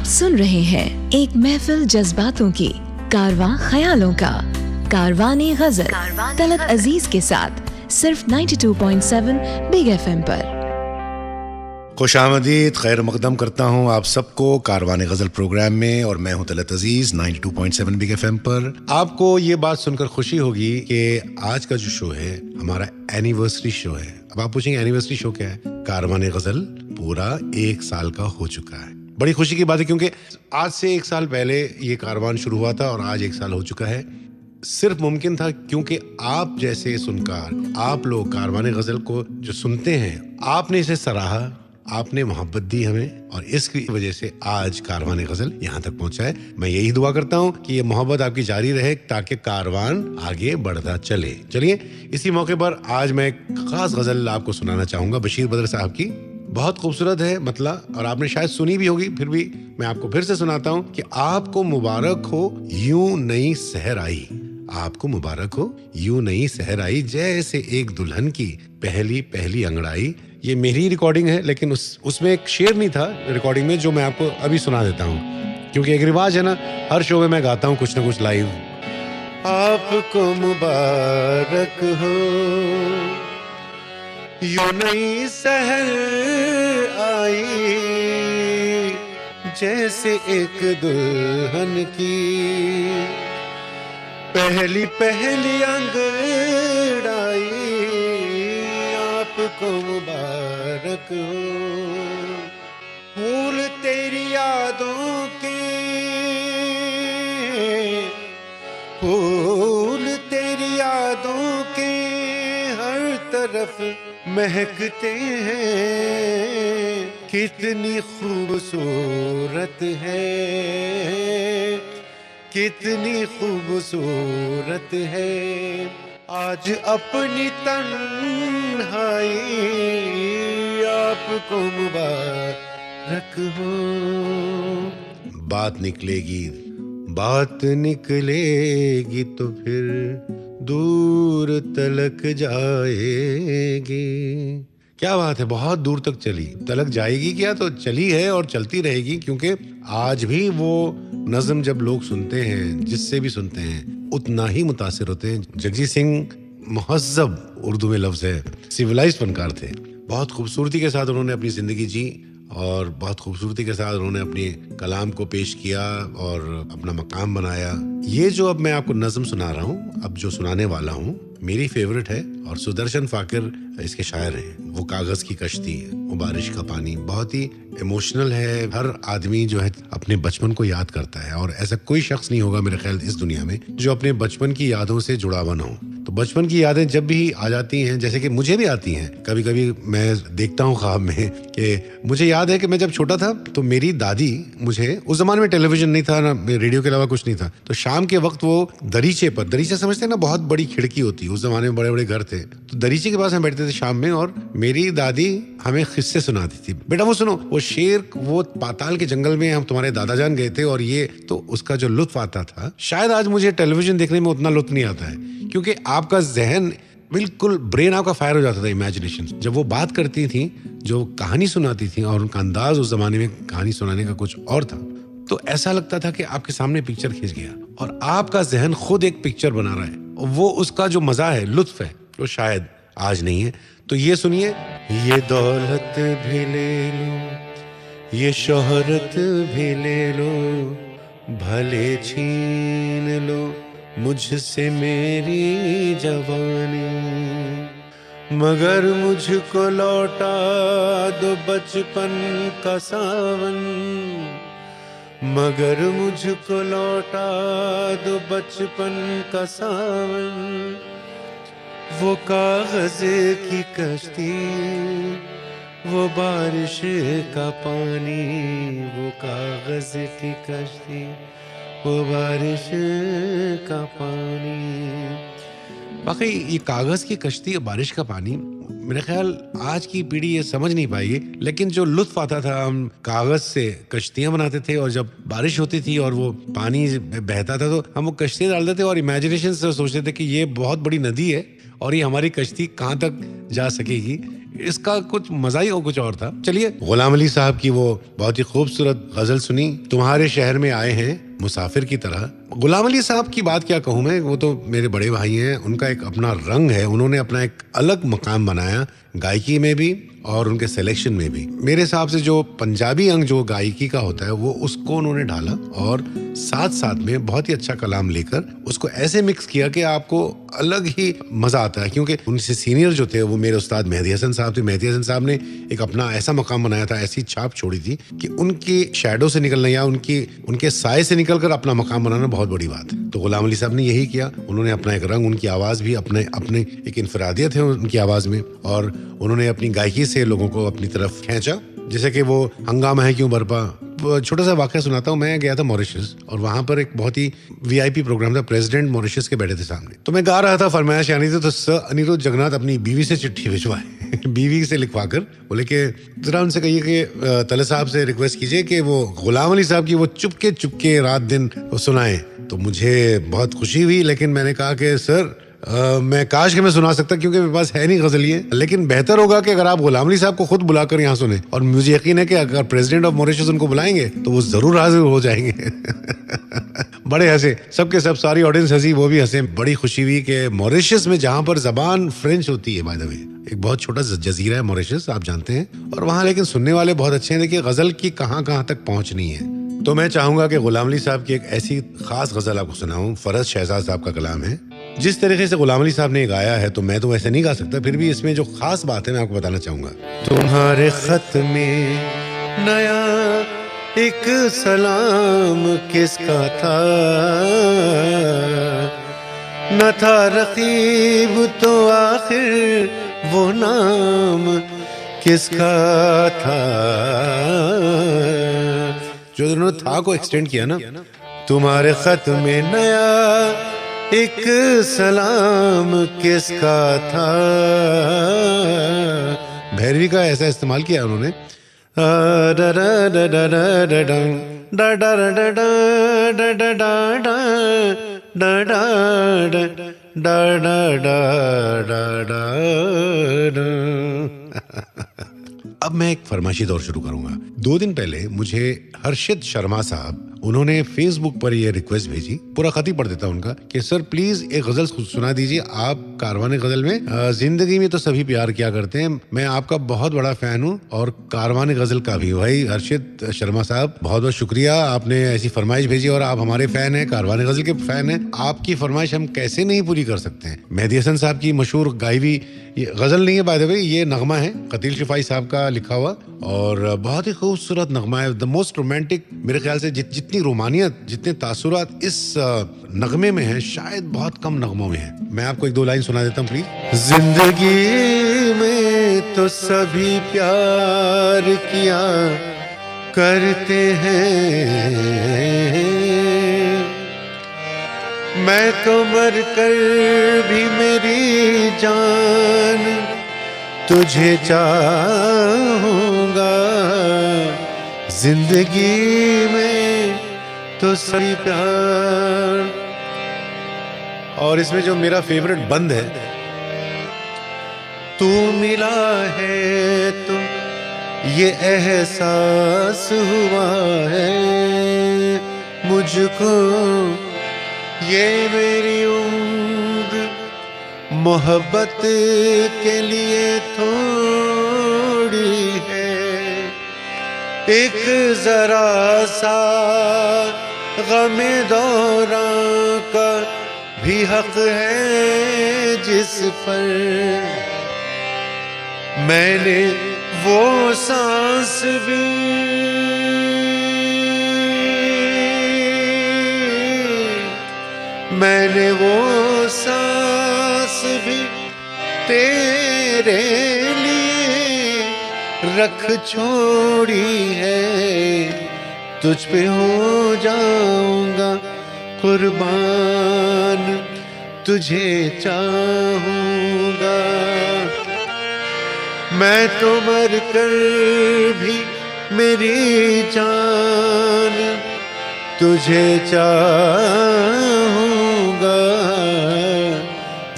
आप सुन रहे हैं एक महफिल जज्बातों की, कारवां ख्यालों का, कारवाने गजल तलत अजीज के साथ सिर्फ 92.7 बिग FM पर। खुशामदीद, खैर मकदम करता हूँ आप सबको कारवाने गजल प्रोग्राम में, और मैं हूँ तलत अजीज 92.7 बिग FM पर। आपको ये बात सुनकर खुशी होगी कि आज का जो शो है हमारा एनिवर्सरी शो है। अब आप पूछेंगे एनिवर्सरी शो क्या है? कारवाने गजल पूरा 1 साल का हो चुका है। बड़ी खुशी की बात है क्योंकि आज से 1 साल पहले ये कारवान शुरू हुआ था और आज 1 साल हो चुका है। सिर्फ मुमकिन था क्योंकि आप जैसे सुनकार, आप लोग कारवाने गजल को जो सुनते हैं, आपने इसे सराहा, आपने मोहब्बत दी हमें, और इसकी वजह से आज कारवाने गजल यहाँ तक पहुंचा है। मैं यही दुआ करता हूँ कि ये मोहब्बत आपकी जारी रहे ताकि कारवान आगे बढ़ता चले। चलिए, इसी मौके पर आज मैं एक खास गजल आपको सुनाना चाहूंगा बशीर बद्र साहब की। बहुत खूबसूरत है मतला, और आपने शायद सुनी भी होगी, फिर भी मैं आपको फिर से सुनाता हूँ कि आपको मुबारक हो यूं नई सहर आई, आपको मुबारक हो यूं नई सहर आई, जैसे एक दुल्हन की पहली पहली अंगड़ाई। ये मेरी रिकॉर्डिंग है, लेकिन उसमें एक शेर नहीं था रिकॉर्डिंग में, जो मैं आपको अभी सुना देता हूँ, क्योंकि एक रिवाज है ना, हर शो में मैं गाता हूँ कुछ ना कुछ लाइव। आपको मुबारक हो यूं नई सहर आई, जैसे एक दुल्हन की पहली पहली अंगड़ाई, आपको मुबारक हो। फूल तेरी यादों के, फूल तेरी यादों के हर तरफ महकते हैं, कितनी खूबसूरत है, कितनी खूबसूरत है आज अपनी तन्हाई, आपको मुबारक हो। बात निकलेगी, बात निकलेगी तो फिर दूर तलक जाएगी। क्या बात है, बहुत दूर तक चली, तलक जाएगी क्या, तो चली है और चलती रहेगी, क्योंकि आज भी वो नज़म जब लोग सुनते हैं, जिससे भी सुनते हैं, उतना ही मुतासिर होते हैं। जगजीत सिंह मुहज़्ज़ब उर्दू में लफ्ज़ है, सिविलाइज्ड फनकार थे। बहुत खूबसूरती के साथ उन्होंने अपनी ज़िंदगी जी, और बहुत खूबसूरती के साथ उन्होंने अपने कलाम को पेश किया और अपना मकाम बनाया। ये जो अब मैं आपको नज़म सुना रहा हूँ, अब जो सुनाने वाला हूँ, मेरी फेवरेट है, और सुदर्शन फाकिर इसके शायर हैं। वो कागज़ की कश्ती है, वो बारिश का पानी, बहुत ही इमोशनल है। हर आदमी जो है अपने बचपन को याद करता है, और ऐसा कोई शख्स नहीं होगा मेरे ख्याल इस दुनिया में जो अपने बचपन की यादों से जुड़ा हुआ ना हो। तो बचपन की यादें जब भी आ जाती हैं, जैसे कि मुझे भी आती हैं, कभी कभी मैं देखता हूँ ख्वाब में कि मुझे याद है कि मैं जब छोटा था तो मेरी दादी मुझे, उस जमाने में टेलीविजन नहीं था ना, रेडियो के अलावा कुछ नहीं था, तो शाम के वक्त वो दरीचे पर, दरीचा समझते हैं ना, बहुत बड़ी खिड़की होती है, उस जमाने में बड़े बड़े घर थे, तो दरीचे के पास हम बैठते थे शाम में, और मेरी दादी हमें किस्से सुनाती थी। बेटा वो सुनो, वो शेर, वो पाताल के जंगल में हम तुम्हारे दादाजान गए थे, और ये तो उसका जो लुत्फ आता था, शायद आज मुझे टेलीविजन देखने में उतना लुत्फ नहीं आता है, क्योंकि आपका जहन बिल्कुल, ब्रेन आपका फायर हो जाता था, इमेजिनेशन। जब वो बात करती थी, जो कहानी सुनाती थी, और उनका अंदाज उस जमाने में कहानी सुनाने का कुछ और था, तो ऐसा लगता था कि आपके सामने पिक्चर खींच गया और आपका जहन खुद एक पिक्चर बना रहा है। वो उसका जो मजा है, लुत्फ है, वो शायद आज नहीं है। तो ये सुनिए, ये दौलत भी ले लो, ये शोहरत भी ले लो, भले छीन लो मुझसे मेरी जवानी, मगर मुझको लौटा दो बचपन का सावन, मगर मुझको लौटा दो बचपन का सावन, वो कागज की कश्ती, वो बारिश का पानी, वो कागज की कश्ती, वो बारिश का पानी। वाकई ये कागज की कश्ती और बारिश का पानी, मेरे ख्याल आज की पीढ़ी ये समझ नहीं पाएगी, लेकिन जो लुत्फ आता था, हम कागज से कश्तियां बनाते थे, और जब बारिश होती थी और वो पानी बहता था तो हम वो कश्तियां डालते थे, और इमेजिनेशन से सोचते थे कि ये बहुत बड़ी नदी है और ये हमारी कश्ती कहाँ तक जा सकेगी, इसका कुछ मजा ही कुछ और था। चलिए, गुलाम अली साहब की वो बहुत ही खूबसूरत गजल सुनी, तुम्हारे शहर में आए हैं मुसाफिर की तरह। गुलाम अली साहब की बात क्या कहूँ मैं, वो तो मेरे बड़े भाई हैं, उनका एक अपना रंग है, उन्होंने अपना एक अलग मकाम बनाया गायकी में भी और उनके सिलेक्शन में भी। मेरे हिसाब से जो पंजाबी अंग जो गायकी का होता है वो उसको उन्होंने ढाला और साथ साथ में बहुत ही अच्छा कलाम लेकर उसको ऐसे मिक्स किया कि आपको अलग ही मजा आता है। क्योंकि उनसे सीनियर जो थे वो मेरे उस्ताद मेहदी हसन साहब थे। मेहदी हसन साहब ने एक अपना ऐसा मकाम बनाया था, ऐसी छाप छोड़ी थी कि उनकी शैडो से निकलना या उनके साए से निकलकर अपना मकाम बनाना बहुत बड़ी बात है। तो गुलाम अली साहब ने यही किया, उन्होंने अपना एक रंग, उनकी आवाज भी अपने एक इनफरादियत है उनकी आवाज में, और उन्होंने अपनी गायकी से लोगों को अपनी तरफ खींचा। जैसे कि वो हंगामा है क्यों बरपा, छोटा सा वाकया सुनाता हूँ। मैं गया था मॉरिशस और वहां पर एक बहुत ही वीआईपी प्रोग्राम था, प्रेसिडेंट मॉरिशस के बैठे थे सामने। तो मैं गा रहा था, फरमाइश आनी थी, तो सर अनिरुद्ध जगन्नाथ अपनी बीवी से चिट्ठी भिजवाए बीवी से लिखवाकर बोले कि जरा उनसे कहिए कि तले साहब से रिक्वेस्ट कीजिए कि वो गुलाम अली साहब की वो चुपके चुपके रात दिन सुनाए। तो मुझे बहुत खुशी हुई, लेकिन मैंने कहा कि सर मैं काश कि मैं सुना सकता, क्योंकि मेरे पास है नहीं गजल ये, लेकिन बेहतर होगा कि अगर आप गुलाम अली साहब को खुद बुलाकर यहाँ सुने, और मुझे यकीन है कि अगर प्रेसिडेंट ऑफ मॉरिशस उनको बुलाएंगे तो वो जरूर हाजिर हो जाएंगे बड़े हंसे, सबके सब, सारी ऑडियंस हंसी, वो भी हंसे। बड़ी खुशी हुई कि मॉरिशस में जहाँ पर जबान फ्रेंच होती है, बाय द वे, एक बहुत छोटा जजीरा है मॉरिशस, आप जानते हैं, और वहाँ लेकिन सुनने वाले बहुत अच्छे हैं। देखिए गजल की कहाँ कहाँ तक पहुँचनी है। तो मैं चाहूंगा कि गुलाम अली साहब की एक ऐसी खास गजल आपको सुनाऊं। फरज शहजाद साहब का कलाम है। जिस तरीके से गुलाम अली साहब ने गाया है तो मैं तो वैसे नहीं गा सकता, फिर भी इसमें जो खास बात है मैं आपको बताना चाहूंगा। तुम्हारे खत में नया एक सलाम किसका था, न था रकीब तो आखिर वो नाम किसका था। जो उन्होंने था को एक्सटेंड किया ना, तुम्हारे खत में नया एक सलाम किसका था, भैरवी का ऐसा इस्तेमाल किया उन्होंने। अब मैं एक फरमाइशी दौर शुरू करूंगा। 2 दिन पहले मुझे हर्षित शर्मा साहब, उन्होंने फेसबुक पर ये रिक्वेस्ट भेजी, पूरा खत ही पढ़ देता उनका, कि सर प्लीज एक गजल सुना दीजिए। आप कारवाने गजल में जिंदगी में तो सभी प्यार किया करते हैं, मैं आपका बहुत बड़ा फैन हूँ और कारवाने गजल का भी। भाई हर्षित शर्मा साहब, बहुत बहुत शुक्रिया, आपने ऐसी फरमाइश भेजी और आप हमारे फैन हैं, कारवाने गजल के फैन हैं। आपकी फरमाइश हम कैसे नहीं पूरी कर सकते हैं। मेहदी हसन साहब की मशहूर गाई हुई, ये गजल नहीं है बाय द वे, ये नगमा है, कतील शिफाई साहब का लिखा हुआ, और बहुत ही खूबसूरत नगमा है, द मोस्ट रोमांटिक। मेरे ख्याल से जितनी रोमानियत, जितने तासुरात इस नगमे में है, शायद बहुत कम नगमों में है। मैं आपको 1-2 लाइन सुना देता हूँ प्लीज। जिंदगी में तो सभी प्यार किया करते हैं, मैं तो मर कर भी मेरी जान तुझे चाहूंगा। जिंदगी में तो सभी प्यार, और इसमें जो मेरा फेवरेट बंद है, तू मिला है तो ये एहसास हुआ है मुझको, ये मेरी उम्र मोहब्बत के लिए थोड़ी है, एक जरा सा गमे दौरां का भी हक है जिस पर मैंने वो सांस भी मैंने वो सांस भी तेरे लिए रख छोड़ी है, तुझ पे हो जाऊंगा कुर्बान, तुझे चाहूंगा। मैं तो मर कर भी मेरी जान तुझे चाहूंगा।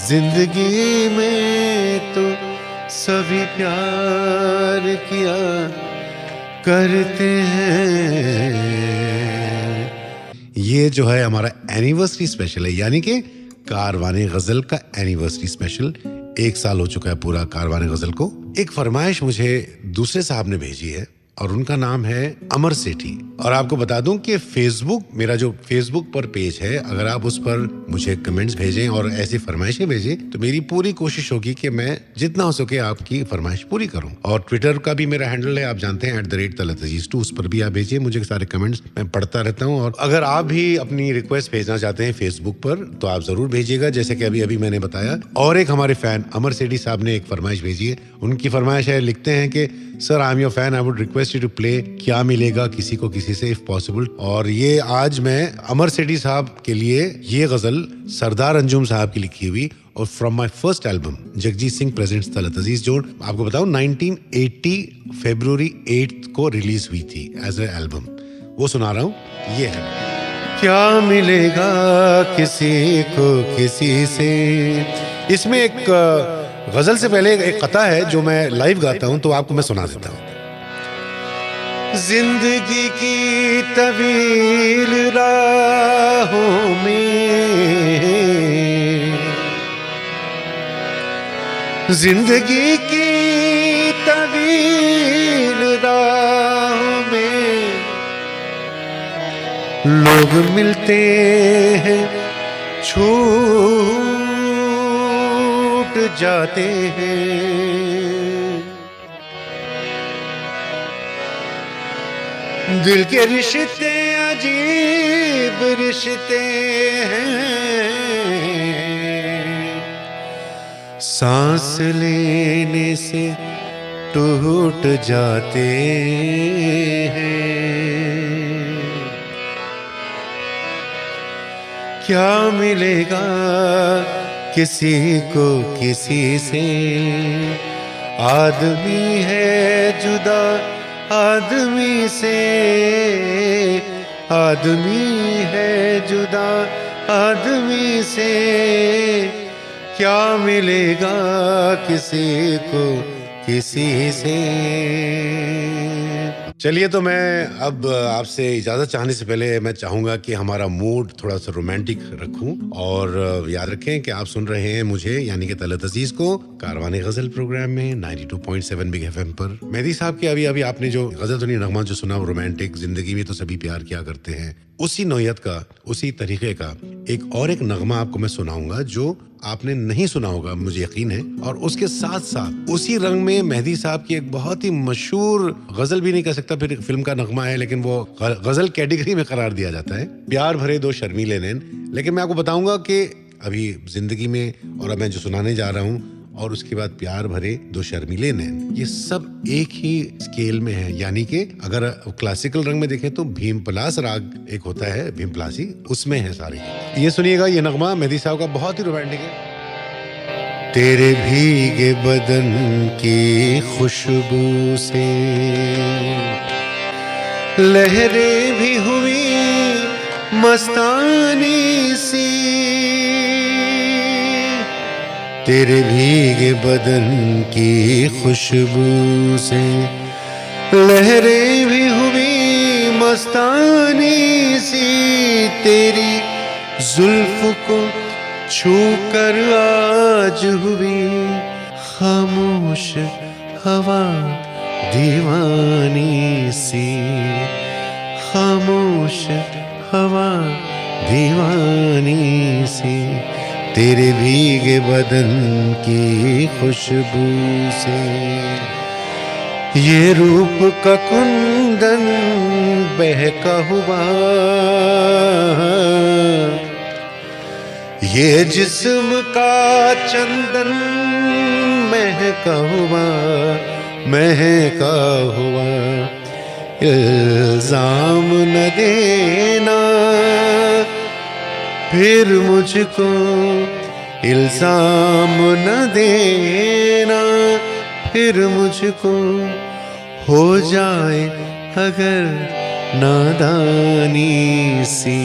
जिंदगी में तो सभी प्यार किया करते हैं। ये जो है हमारा एनिवर्सरी स्पेशल है, यानी कि कारवाने गजल का एनिवर्सरी स्पेशल। 1 साल हो चुका है पूरा कारवाने गजल को। एक फरमाइश मुझे दूसरे साहब ने भेजी है और उनका नाम है अमर सेठी। और आपको बता दूं कि फेसबुक, मेरा जो फेसबुक पर पेज है, अगर आप उस पर मुझे कमेंट्स भेजें और ऐसी फरमाइशें भेजें तो मेरी पूरी कोशिश होगी कि मैं जितना हो सके आपकी फरमाइश पूरी करूं। और ट्विटर का भी मेरा हैंडल है, आप जानते हैं, @तलतअजीज2। उस पर भी आप भेजिए मुझे सारे कमेंट्स, मैं पढ़ता रहता हूं। और अगर आप भी अपनी रिक्वेस्ट भेजना चाहते हैं फेसबुक पर तो आप जरूर भेजिएगा, जैसे कि अभी मैंने बताया। और एक हमारे फैन अमर सेठी साहब ने एक फरमाइश भेजी है। उनकी फरमाइश है, लिखते हैं कि sir I am your fan, I would request you to play क्या मिलेगा किसी को किसी से इफ पॉसिबल। और ये आज मैं अमर सेठी साहब के लिए ये गजल सरदार अंजुम साहब की लिखी हुई और from my first album Jagjit Singh presents Talat Aziz, जो आपको बताऊं 1980 फरवरी 8 को रिलीज हुई थी एज ए एल्बम, वो सुना रहा हूं। ये है, क्या मिलेगा किसी को किसी से। इसमें एक गजल से पहले एक कता है जो मैं लाइव गाता हूं, तो आपको मैं सुना देता हूं। जिंदगी की तवील राहों में, जिंदगी की तवील राहों में लोग मिलते हैं छूट जाते हैं। दिल के रिश्ते अजीब रिश्ते हैं, सांस लेने से टूट जाते हैं। क्या मिलेगा किसी को किसी से, आदमी है जुदा आदमी से, आदमी है जुदा आदमी से, क्या मिलेगा किसी को किसी से। चलिए, तो मैं अब आपसे इजाजत चाहने से पहले मैं चाहूंगा कि हमारा मूड थोड़ा सा रोमांटिक रखूं। और याद रखें कि आप सुन रहे हैं मुझे, यानी कि तलत अजीज को, कारवाने गजल प्रोग्राम में 92.7 बिग एफएम पर। मेहदी साहब के अभी आपने जो गजल सुनी, नगमा जो सुना, रोमांटिक, जिंदगी में तो सभी प्यार किया करते हैं, उसी नौयत का, उसी तरीके का एक नगमा आपको मैं सुनाऊंगा जो आपने नहीं सुना होगा, मुझे यकीन है। और उसके साथ साथ उसी रंग में मेहदी साहब की एक बहुत ही मशहूर गजल भी नहीं कह सकता, फिर फिल्म का नगमा है, लेकिन वो गजल कैटेगरी में करार दिया जाता है, प्यार भरे दो शर्मीले नैन। लेकिन मैं आपको बताऊंगा कि अभी जिंदगी में, और अब मैं जो सुनाने जा रहा हूँ, और उसके बाद प्यार भरे दो शर्मीले नैन, ये सब एक ही स्केल में है। यानी कि अगर क्लासिकल रंग में देखें तो भीमपलास राग एक होता है, भीमपलासी, उसमें है सारे। ये सुनिएगा, ये नगमा मेहदी साहब का बहुत ही रोमांटिक है। तेरे भीगे बदन की खुशबू से लहरें भी हुई मस्तानी सी, तेरे भीगे बदन की खुशबू से लहरें भी हुई मस्तानी सी, तेरी जुल्फ को छू कर आज हुई खामोश हवा दीवानी सी, खामोश हवा दीवानी सी, तेरे भीगे बदन की खुशबू से। ये रूप का कुंदन बहका हुआ, ये जिस्म का चंदन महका हुआ, महका हुआ। इल्जाम न देना फिर मुझको, इल्जाम न देना फिर मुझको, हो जाए अगर नादानी सी,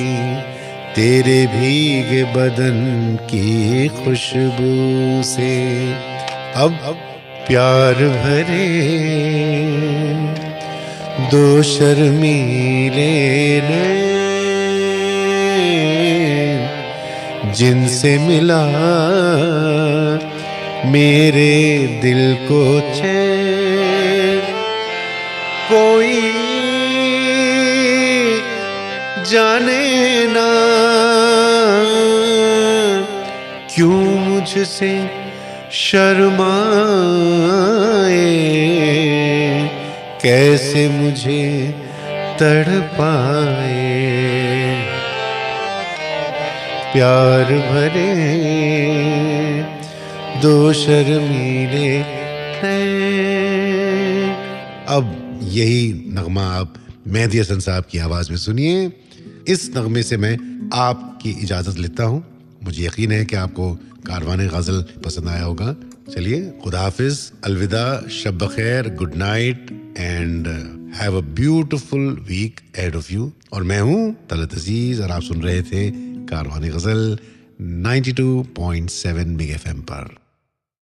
तेरे भीगे बदन की खुशबू से अब प्यार भरे दो शर्मीले नैन जिनसे मिला मेरे दिल को चैन कोई जाने ना क्यों मुझसे शर्माए कैसे मुझे तड़पाए प्यार भरे दो शर्मीले हैं। अब यही नगमा आप मेहदी हसन साहब की आवाज में सुनिए। इस नगमे से मैं आपकी इजाजत लेता हूं। मुझे यकीन है कि आपको कारवाने गजल पसंद आया होगा। चलिए, खुदा हाफिज, अलविदा, शब बखैर, good night and have a beautiful week ahead of you. और मैं हूं तलत अजीज और आप सुन रहे थे कारवाने गजल 92.7 बिग FM पर।